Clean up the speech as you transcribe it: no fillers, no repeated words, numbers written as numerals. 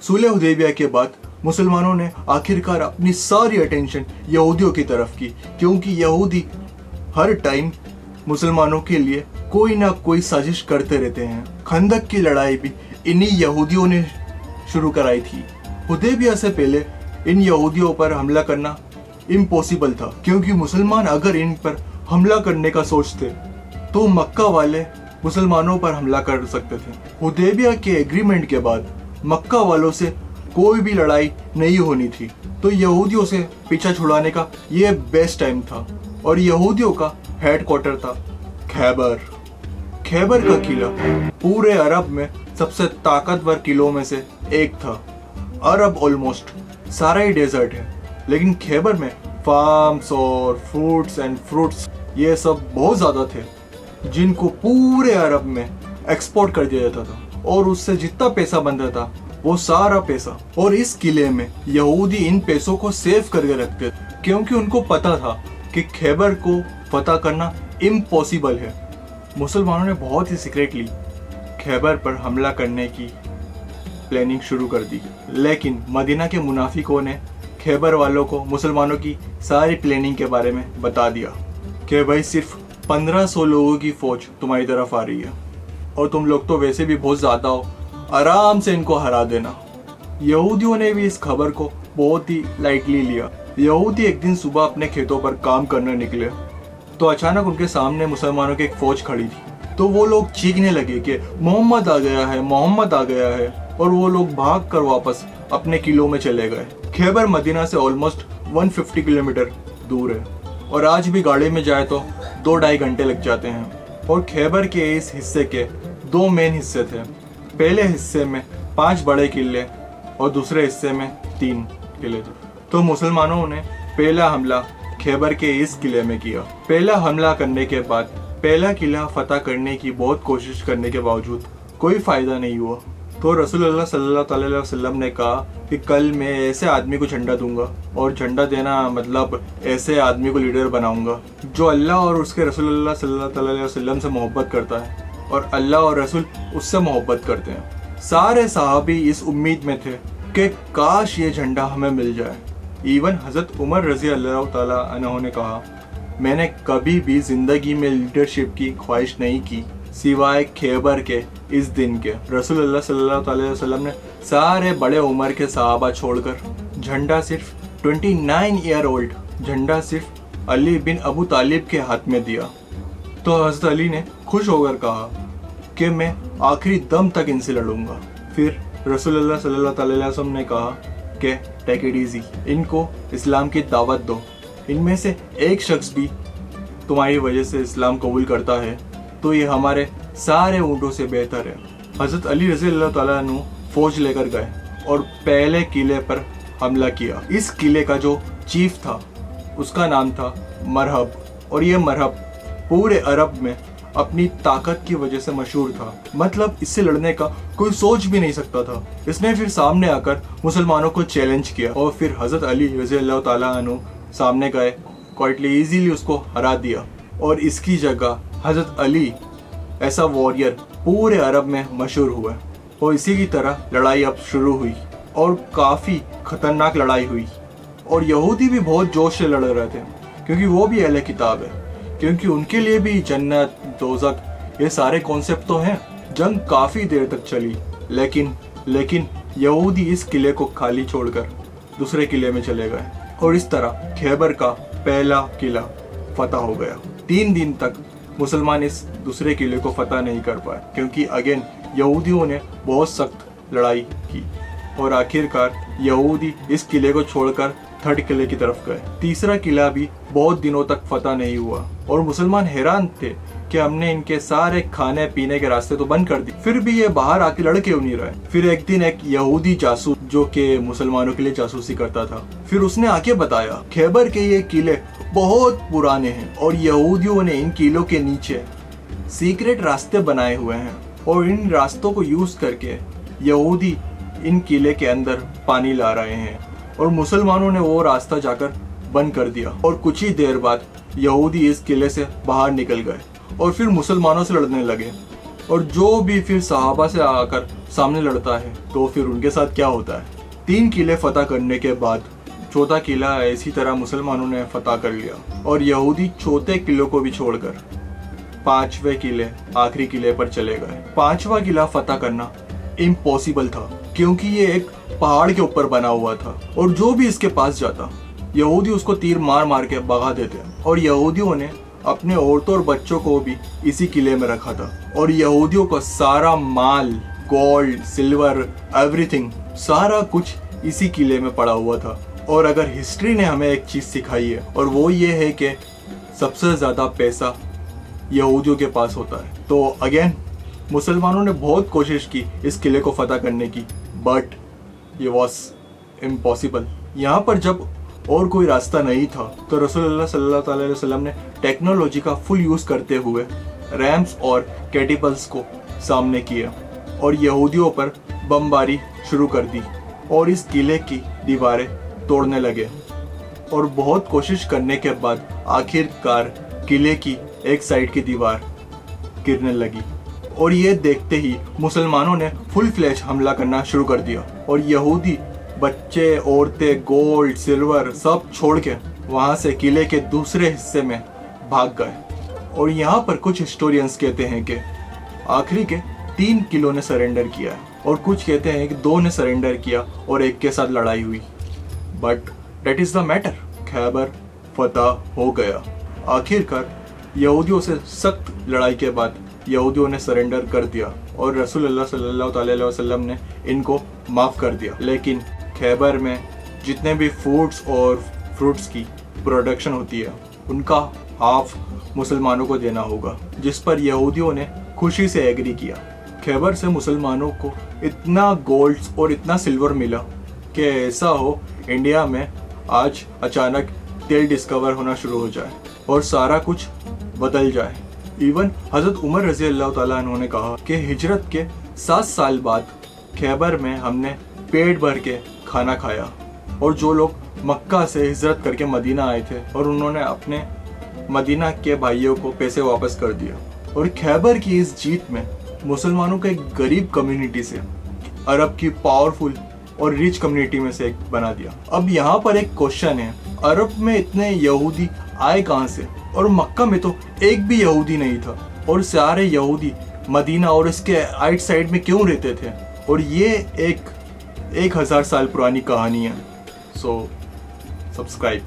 सुलह हुदैबिया के बाद मुसलमानों ने आखिरकार अपनी सारी अटेंशन यहूदियों की तरफ की, क्योंकि यहूदी हर टाइम मुसलमानों के लिए कोई ना कोई साजिश करते रहते हैं। खंदक की लड़ाई भी इन्हीं यहूदियों ने शुरू कराई थी। हुदैबिया से पहले इन यहूदियों पर हमला करना इम्पॉसिबल था, क्योंकि मुसलमान अगर इन पर हमला करने का सोचते तो मक्का वाले मुसलमानों पर हमला कर सकते थे। हुदैबिया के एग्रीमेंट के बाद मक्का वालों से कोई भी लड़ाई नहीं होनी थी, तो यहूदियों से पीछा छुड़ाने का ये बेस्ट टाइम था। और यहूदियों का हेडक्वार्टर था खैबर। खैबर का किला पूरे अरब में सबसे ताकतवर किलों में से एक था। अरब ऑलमोस्ट सारा ही डेजर्ट है, लेकिन खैबर में फार्म्स और फ्रूट्स ये सब बहुत ज्यादा थे, जिनको पूरे अरब में एक्सपोर्ट कर दिया जाता था, और उससे जितना पैसा बनता था वो सारा पैसा। और इस किले में यहूदी इन पैसों को सेव करके रखते थे, क्योंकि उनको पता था कि खैबर को फतह करना इम्पॉसिबल है। मुसलमानों ने बहुत ही सीक्रेटली खैबर पर हमला करने की प्लानिंग शुरू कर दी, लेकिन मदीना के मुनाफिकों ने खैबर वालों को मुसलमानों की सारी प्लानिंग के बारे में बता दिया कि भाई सिर्फ 1500 लोगों की फौज तुम्हारी तरफ आ रही है, और तुम लोग तो वैसे भी बहुत ज़्यादा हो, आराम से इनको हरा देना। यहूदियों ने भी इस खबर को बहुत ही लाइटली लिया। यहूदी एक दिन सुबह अपने खेतों पर काम करने निकले, तो अचानक उनके सामने मुसलमानों की एक फौज खड़ी थी। तो वो लोग चीखने लगे कि मोहम्मद आ गया है, मोहम्मद आ गया है, और वो लोग भाग कर वापस अपने किलों में चले गए। खैबर मदीना से ऑलमोस्ट 150 किलोमीटर दूर है, और आज भी गाड़ी में जाए तो 2-2.5 घंटे लग जाते हैं। और खैबर के इस हिस्से के 2 मेन हिस्से थे। पहले हिस्से में 5 बड़े किले और दूसरे हिस्से में 3 किले थे। तो मुसलमानों ने पहला हमला खैबर के इस किले में किया। पहला हमला करने के बाद पहला किला फतह करने की बहुत कोशिश करने के बावजूद कोई फायदा नहीं हुआ। तो रसूलुल्लाह सल्लल्लाहु अलैहि वसल्लम ने कहा कि कल मैं ऐसे आदमी को झंडा दूंगा, और झंडा देना मतलब ऐसे आदमी को लीडर बनाऊंगा जो अल्लाह और उसके रसूलुल्लाह सल्लल्लाहु अलैहि वसल्लम से मोहब्बत करता है, और अल्लाह और रसूल उससे मोहब्बत करते हैं। सारे सहाबी इस उम्मीद में थे कि काश ये झंडा हमें मिल जाए। इवन हजरत उमर रजी अल्लाह ताला अन्हु ने कहा, मैंने कभी भी जिंदगी में लीडरशिप की ख्वाहिश नहीं की सिवाय खैबर के इस दिन के। रसूलुल्लाह सल्लल्लाहु अलैहि वसल्लम ने सारे बड़े उम्र के सहाबा छोड़कर झंडा सिर्फ 29 ईयर ओल्ड झंडा सिर्फ अली बिन अबू तालिब के हाथ में दिया। तो हजरत अली ने खुश होकर कहा कि मैं आखिरी दम तक इनसे लड़ूंगा। फिर रसूलुल्लाह सल्लल्लाहु अलैहि वसल्लम ने कहा कि टेक इट इजी, इनको इस्लाम की दावत दो। इनमें से एक शख्स भी तुम्हारी वजह से इस्लाम कबूल करता है तो ये हमारे सारे ऊँटों से बेहतर है। हजरत अली रज़ी अल्लाह ताला अन्हु फौज लेकर गए और पहले किले पर हमला किया। इस किले का जो चीफ था उसका नाम था मरहब, और ये मरहब पूरे अरब में अपनी ताकत की वजह से मशहूर था। मतलब इससे लड़ने का कोई सोच भी नहीं सकता था। इसने फिर सामने आकर मुसलमानों को चैलेंज किया, और फिर हजरत अली रज़ी अल्लाह ताला अन्हु सामने गए, क्वाइटली इजीली उसको हरा दिया। और इसकी जगह हजरत अली ऐसा वॉरियर पूरे अरब में मशहूर हुआ। और इसी की तरह लड़ाई अब शुरू हुई, और काफ़ी खतरनाक लड़ाई हुई। और यहूदी भी बहुत जोश से लड़ रहे थे, क्योंकि वो भी अहले किताब है, क्योंकि उनके लिए भी जन्नत दोज़ख ये सारे कॉन्सेप्ट तो हैं। जंग काफ़ी देर तक चली, लेकिन यहूदी इस किले को खाली छोड़कर दूसरे किले में चले गए, और इस तरह खैबर का पहला किला फतह हो गया। 3 दिन तक मुसलमान इस दूसरे किले को फतह नहीं कर पाए, क्योंकि अगेन यहूदियों ने बहुत सख्त लड़ाई की, और आखिरकार यहूदी इस किले को छोड़कर 3rd किले की तरफ गए। तीसरा किला भी बहुत दिनों तक फतह नहीं हुआ, और मुसलमान हैरान थे कि हमने इनके सारे खाने पीने के रास्ते तो बंद कर दिए, फिर भी ये बाहर आके लड़ क्यों नहीं रहे। फिर एक दिन एक यहूदी जासूस जो कि मुसलमानों के लिए जासूसी करता था, फिर उसने आके बताया खैबर के ये किले बहुत पुराने हैं, और यहूदियों ने इन किलों के नीचे सीक्रेट रास्ते बनाए हुए हैं, और इन रास्तों को यूज करके यहूदी इन किले के अंदर पानी ला रहे हैं, और मुसलमानों ने वो रास्ता जाकर बंद कर दिया। और कुछ ही देर बाद यहूदी इस किले से बाहर निकल गए और फिर मुसलमानों से लड़ने लगे। और जो भी फिर सहाबा से आकर सामने लड़ता है तो फिर उनके साथ क्या होता है। 3 किले फतह करने के बाद चौथा किला इसी तरह मुसलमानों ने फतह कर लिया और यहूदी चौथे किले को भी छोड़कर 5वें किले आखिरी किले पर चले गए। 5वां किला फतह करना इम्पॉसिबल था क्योंकि ये एक पहाड़ के ऊपर बना हुआ था और जो भी इसके पास जाता यहूदी उसको तीर मार मार के भगा देते और यहूदियों ने अपने औरतों और बच्चों को भी इसी किले में रखा था और यहूदियों का सारा माल, गोल्ड, सिल्वर, एवरीथिंग, सारा कुछ इसी किले में पड़ा हुआ था। और अगर हिस्ट्री ने हमें एक चीज सिखाई है और वो ये है कि सबसे ज्यादा पैसा यहूदियों के पास होता है। तो अगेन मुसलमानों ने बहुत कोशिश की इस किले को फतह करने की, बट ये वॉज इम्पॉसिबल। यहाँ पर जब और कोई रास्ता नहीं था तो रसूलुल्लाह सल्लल्लाहु अलैहि वसल्लम ने टेक्नोलॉजी का फुल यूज करते हुए रैम्स और कैटिपल्स को सामने किया और यहूदियों पर बमबारी शुरू कर दी और इस किले की दीवारें तोड़ने लगे और बहुत कोशिश करने के बाद आखिरकार किले की एक साइड की दीवार गिरने लगी और ये देखते ही मुसलमानों ने फुल फ्लैश हमला करना शुरू कर दिया और यहूदी बच्चे, औरतें, गोल्ड, सिल्वर सब छोड़ के वहां से किले के दूसरे हिस्से में भाग गए। और यहाँ पर कुछ हिस्टोरियंस कहते हैं कि आखिरी के 3 किलों ने सरेंडर किया और कुछ कहते हैं कि 2 ने सरेंडर किया और एक के साथ लड़ाई हुई, but that is the matter. Khyber फतह हो गया। आखिरकार यहूदियों से सख्त लड़ाई के बाद यहूदियों ने सरेंडर कर दिया और रसूलुल्लाह सल्लल्लाहु अलैहि वसल्लम ने इनको माफ़ कर दिया। लेकिन खैबर में जितने भी फूड्स और फ्रूट्स की प्रोडक्शन होती है उनका हाफ मुसलमानों को देना होगा, जिस पर यहूदियों ने खुशी से एग्री किया। खैबर से मुसलमानों को इतना गोल्ड और इतना सिल्वर मिला कि ऐसा हो इंडिया में आज अचानक तेल डिस्कवर होना शुरू हो जाए और सारा कुछ बदल जाए। इवन हजरत उमर रजी अल्लाह ताला अन्हु ने कहा कि हिजरत के 7 साल बाद खैबर में हमने पेट भर के खाना खाया और जो लोग मक्का से हिजरत करके मदीना आए थे और उन्होंने अपने मदीना के भाइयों को पैसे वापस कर दिया और खैबर की इस जीत में मुसलमानों को एक गरीब कम्युनिटी से अरब की पावरफुल और रिच कम्युनिटी में से एक बना दिया। अब यहाँ पर एक क्वेश्चन है, अरब में इतने यहूदी आए कहाँ से और मक्का में तो एक भी यहूदी नहीं था और सारे यहूदी मदीना और इसके आइट साइड में क्यों रहते थे। और ये एक 1000 साल पुरानी कहानी है। So subscribe.